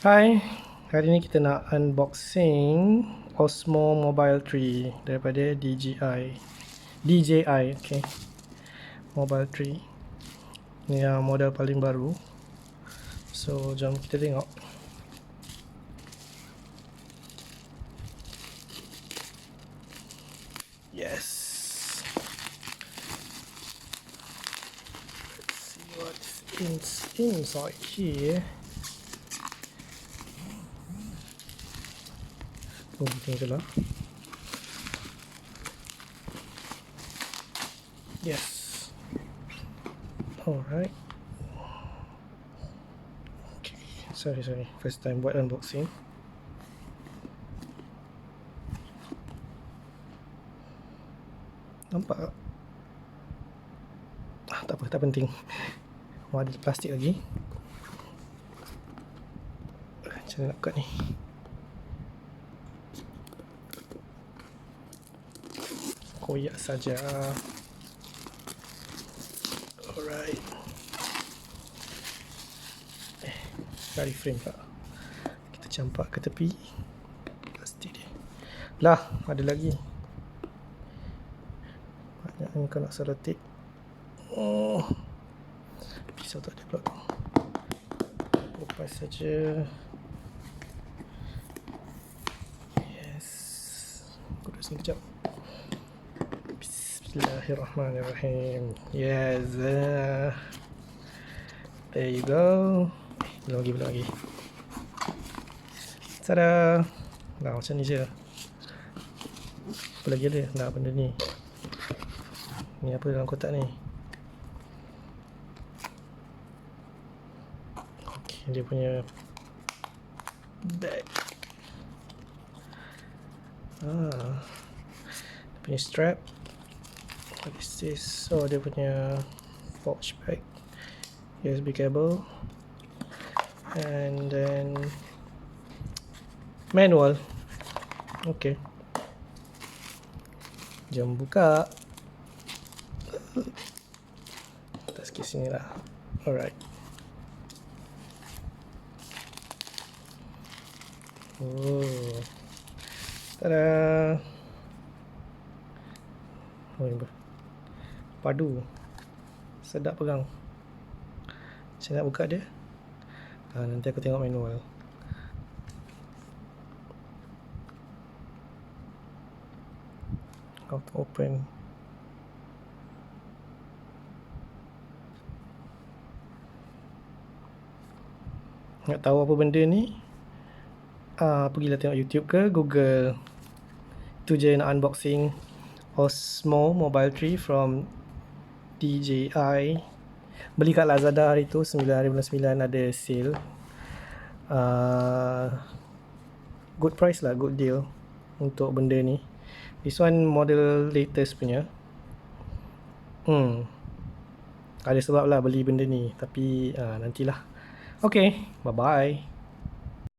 Hai, hari ni kita nak unboxing Osmo Mobile 3 daripada DJI. Okay. Mobile 3. Ni yang model paling baru. So, jom kita tengok. Yes. Let's see what's inside here. Tunggu lah. Yes. Alright. Okay. Sorry. First time buat unboxing. Nampak tak? Tak apa, tak penting. Ada plastik lagi. Macam mana nak buka ni? Koyak saja. Alright. Dari frame tak? Kita campak ke tepi. Plastik dia. Lah, ada lagi. Banyak ni kau nak selotip. Oh. Pisau tak ada pula tu. Lepas saja. Yes. Kudus ni kejap. Bismillahirrahmanirrahim. Yes. There you go. Belum lagi. Tada. Nah, macam ni je. Apa lagi ada? Nah, benda ni. Ni apa dalam kotak ni? Okay, dia punya bag. Dia punya strap. What is this? So dia punya pouch bag, USB cable, and then manual. Okay, jom buka. Letak sikit sini lah. Alright. Oh, tada. Oh, ini padu. Sedap pegang. Saya nak buka dia. Nanti aku tengok manual. How to open. Nak tahu apa benda ni? Pergilah tengok YouTube ke Google. Itu je nak unboxing Osmo Mobile 3 from DJI. Beli kat Lazada hari tu 9.99 ada sale. Good price lah, good deal untuk benda ni. This one model latest punya. Ada sebab lah beli benda ni, tapi nantilah. Okay, bye bye.